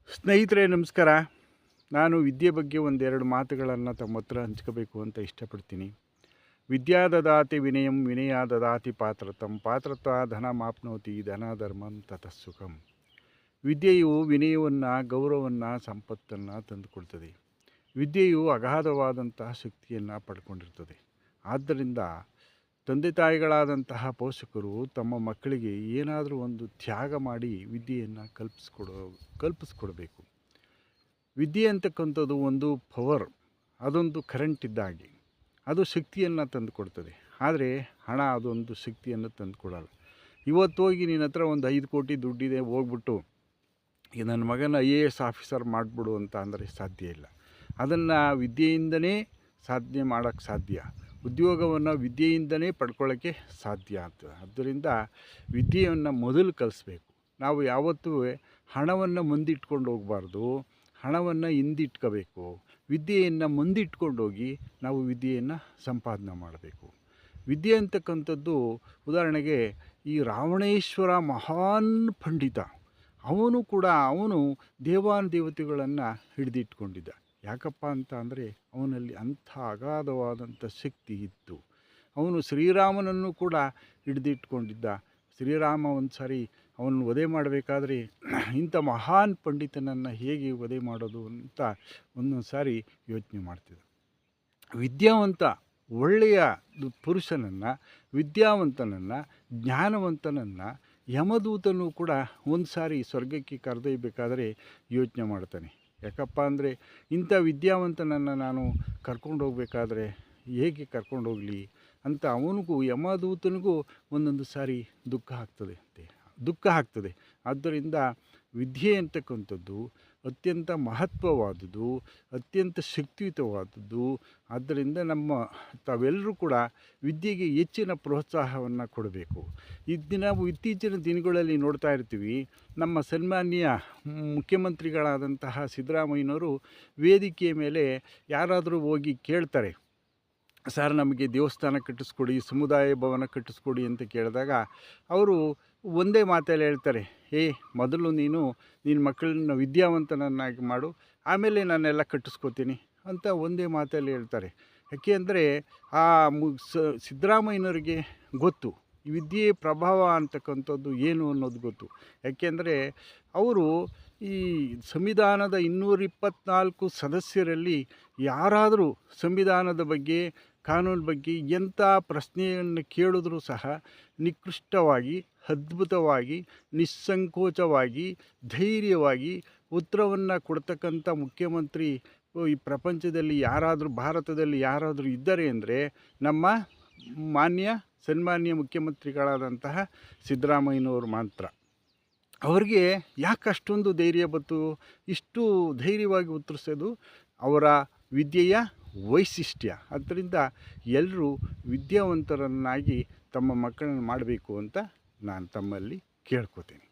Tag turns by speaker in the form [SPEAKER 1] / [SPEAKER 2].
[SPEAKER 1] ಸ್ನೇಹಿತರೆ ನಮಸ್ಕಾರ. ನಾನು ವಿದ್ಯೆ ಬಗ್ಗೆ ಒಂದೆರಡು ಮಾತುಗಳನ್ನು ತಮ್ಮ ಹತ್ರ ಹಂಚ್ಕೋಬೇಕು ಅಂತ ಇಷ್ಟಪಡ್ತೀನಿ. ವಿದ್ಯಾ ದದಾತಿ ವಿನಯಂ ವಿನಯ ದದಾತಿ ಪಾತ್ರತಂ ಪಾತ್ರತ್ವ ಧನಮಾಪ್ನೋತಿ ಧನ ಧರ್ಮಂ ತತಃ ಸುಖಂ. ವಿದ್ಯೆಯು ವಿನಯವನ್ನು, ಗೌರವವನ್ನು, ಸಂಪತ್ತನ್ನು ತಂದುಕೊಡ್ತದೆ. ವಿದ್ಯೆಯು ಅಗಾಧವಾದಂತಹ ಶಕ್ತಿಯನ್ನು ಪಡ್ಕೊಂಡಿರ್ತದೆ. ಆದ್ದರಿಂದ ತಂದೆ ತಾಯಿಗಳಾದಂತಹ ಪೋಷಕರು ತಮ್ಮ ಮಕ್ಕಳಿಗೆ ಏನಾದರೂ ಒಂದು ತ್ಯಾಗ ಮಾಡಿ ವಿದ್ಯೆಯನ್ನು ಕಲ್ಪಿಸ್ಕೊಡ್ಬೇಕು. ವಿದ್ಯೆ ಅಂತಕ್ಕಂಥದ್ದು ಒಂದು ಪವರ್, ಅದೊಂದು ಕರೆಂಟ್ ಇದ್ದಾಗೆ, ಅದು ಶಕ್ತಿಯನ್ನು ತಂದುಕೊಡ್ತದೆ. ಆದರೆ ಹಣ ಅದೊಂದು ಶಕ್ತಿಯನ್ನು ತಂದುಕೊಡಲ್ಲ. ಇವತ್ತು ಹೋಗಿ ನಿನ್ನ ಹತ್ರ ಒಂದು 5 ಕೋಟಿ ದುಡ್ಡಿದೆ, ಹೋಗ್ಬಿಟ್ಟು ನನ್ನ ಮಗನ IAS ಆಫೀಸರ್ ಮಾಡಿಬಿಡು ಅಂತ ಅಂದರೆ ಸಾಧ್ಯ ಇಲ್ಲ. ಅದನ್ನು ವಿದ್ಯೆಯಿಂದನೇ ಸಾಧನೆ ಮಾಡೋಕ್ಕೆ ಸಾಧ್ಯ. ಉದ್ಯೋಗವನ್ನು ವಿದ್ಯೆಯಿಂದನೇ ಪಡ್ಕೊಳ್ಳೋಕ್ಕೆ ಸಾಧ್ಯ ಆಗ್ತದೆ. ಆದ್ದರಿಂದ ವಿದ್ಯೆಯನ್ನು ಮೊದಲು ಕಲಿಸ್ಬೇಕು. ನಾವು ಯಾವತ್ತೂ ಹಣವನ್ನು ಮುಂದಿಟ್ಕೊಂಡು ಹೋಗಬಾರ್ದು, ಹಣವನ್ನು ಹಿಂದಿಟ್ಕೋಬೇಕು. ವಿದ್ಯೆಯನ್ನು ಮುಂದಿಟ್ಕೊಂಡೋಗಿ ನಾವು ವಿದ್ಯೆಯನ್ನು ಸಂಪಾದನೆ ಮಾಡಬೇಕು. ವಿದ್ಯೆ ಅಂತಕ್ಕಂಥದ್ದು ಉದಾಹರಣೆಗೆ ಈ ರಾವಣೇಶ್ವರ ಮಹಾನ್ ಪಂಡಿತ, ಅವನು ದೇವಾನುದೇವತೆಗಳನ್ನು ಹಿಡಿದಿಟ್ಕೊಂಡಿದ್ದ. ಯಾಕಪ್ಪ ಅಂತ ಅಂದರೆ ಅವನಲ್ಲಿ ಅಂಥ ಅಗಾಧವಾದಂಥ ಶಕ್ತಿ ಇತ್ತು. ಅವನು ಶ್ರೀರಾಮನನ್ನು ಕೂಡ ಹಿಡಿದಿಟ್ಕೊಂಡಿದ್ದ. ಶ್ರೀರಾಮ ಒಂದು ಸಾರಿ ಅವನನ್ನು ವಧೆ ಮಾಡಬೇಕಾದ್ರೆ ಇಂಥ ಮಹಾನ್ ಪಂಡಿತನನ್ನು ಹೇಗೆ ವಧೆ ಮಾಡೋದು ಅಂತ ಒಂದೊಂದು ಸಾರಿ ಯೋಚನೆ ಮಾಡ್ತಿದ್ದ. ವಿದ್ಯಾವಂತ ಒಳ್ಳೆಯ ಪುರುಷನನ್ನು, ವಿದ್ಯಾವಂತನನ್ನು, ಜ್ಞಾನವಂತನನ್ನು ಯಮದೂತನು ಕೂಡ ಒಂದು ಸಾರಿ ಸ್ವರ್ಗಕ್ಕೆ ಕರೆದೊಯ್ಯಬೇಕಾದ್ರೆ ಯೋಚನೆ ಮಾಡ್ತಾನೆ. ಯಾಕಪ್ಪ ಅಂದರೆ ಇಂಥ ವಿದ್ಯಾವಂತನನ್ನು ನಾನು ಕರ್ಕೊಂಡು ಹೋಗಬೇಕಾದ್ರೆ ಹೇಗೆ ಕರ್ಕೊಂಡು ಹೋಗಲಿ ಅಂತ ಅವನಿಗೂ ಯಮದೂತನಿಗೂ ಒಂದೊಂದು ಸಾರಿ ದುಃಖ ಆಗ್ತದೆ. ಆದ್ದರಿಂದ ವಿದ್ಯೆ ಅಂತಕ್ಕಂಥದ್ದು ಅತ್ಯಂತ ಮಹತ್ವವಾದುದು, ಅತ್ಯಂತ ಶಕ್ತಿಯುತವಾದದ್ದು. ಆದ್ದರಿಂದ ತಾವೆಲ್ಲರೂ ಕೂಡ ವಿದ್ಯೆಗೆ ಹೆಚ್ಚಿನ ಪ್ರೋತ್ಸಾಹವನ್ನು ಕೊಡಬೇಕು. ನಾವು ಇತ್ತೀಚಿನ ದಿನಗಳಲ್ಲಿ ನೋಡ್ತಾ ಇರ್ತೀವಿ, ನಮ್ಮ ಸನ್ಮಾನ್ಯ ಮುಖ್ಯಮಂತ್ರಿಗಳಾದಂತಹ ಸಿದ್ದರಾಮಯ್ಯನವರು ವೇದಿಕೆಯ ಮೇಲೆ ಯಾರಾದರೂ ಹೋಗಿ ಕೇಳ್ತಾರೆ, ಸರ್ ನಮಗೆ ದೇವಸ್ಥಾನ ಕಟ್ಟಿಸ್ಕೊಡಿ, ಸಮುದಾಯ ಭವನ ಕಟ್ಟಿಸ್ಕೊಡಿ ಅಂತ ಕೇಳಿದಾಗ ಅವರು ಒಂದೇ ಮಾತಲ್ಲಿ ಹೇಳ್ತಾರೆ, ಮೊದಲು ನಿನ್ನ ಮಕ್ಕಳನ್ನ ವಿದ್ಯಾವಂತನನ್ನಾಗಿ ಮಾಡು, ಆಮೇಲೆ ನಾನೆಲ್ಲ ಕಟ್ಟಿಸ್ಕೊತೀನಿ ಅಂತ ಒಂದೇ ಮಾತಲ್ಲಿ ಹೇಳ್ತಾರೆ. ಯಾಕೆ ಅಂದರೆ ಸಿದ್ದರಾಮಯ್ಯನವರಿಗೆ ಗೊತ್ತು ಈ ವಿದ್ಯೆ ಪ್ರಭಾವ ಅಂತಕ್ಕಂಥದ್ದು ಏನು ಅನ್ನೋದು ಗೊತ್ತು. ಯಾಕೆಂದರೆ ಅವರು ಈ ಸಂವಿಧಾನದ 224 ಸದಸ್ಯರಲ್ಲಿ ಯಾರಾದರೂ ಸಂವಿಧಾನದ ಬಗ್ಗೆ, ಕಾನೂನು ಬಗ್ಗೆ ಎಂಥ ಪ್ರಶ್ನೆಯನ್ನು ಕೇಳಿದ್ರೂ ಸಹ ನಿಕೃಷ್ಟವಾಗಿ, ಅದ್ಭುತವಾಗಿ, ನಿಸ್ಸಂಕೋಚವಾಗಿ, ಧೈರ್ಯವಾಗಿ ಉತ್ತರವನ್ನು ಕೊಡ್ತಕ್ಕಂಥ ಮುಖ್ಯಮಂತ್ರಿ ಈ ಪ್ರಪಂಚದಲ್ಲಿ ಭಾರತದಲ್ಲಿ ಯಾರಾದರೂ ಇದ್ದಾರೆ ಅಂದರೆ ನಮ್ಮ ಸನ್ಮಾನ್ಯ ಮುಖ್ಯಮಂತ್ರಿಗಳಾದಂತಹ ಸಿದ್ದರಾಮಯ್ಯನವರು ಮಾತ್ರ. ಅವ್ರಿಗೆ ಯಾಕೆ ಅಷ್ಟೊಂದು ಧೈರ್ಯ ಬಂತು? ಇಷ್ಟು ಧೈರ್ಯವಾಗಿ ಉತ್ತರಿಸೋದು ಅವರ ವಿದ್ಯೆಯ ವೈಶಿಷ್ಟ್ಯ. ಆದ್ದರಿಂದ ಎಲ್ಲರೂ ವಿದ್ಯಾವಂತರನ್ನಾಗಿ ತಮ್ಮ ಮಕ್ಕಳನ್ನು ಮಾಡಬೇಕು ಅಂತ ನಾನು ತಮ್ಮಲ್ಲಿ ಕೇಳ್ಕೊತೀನಿ.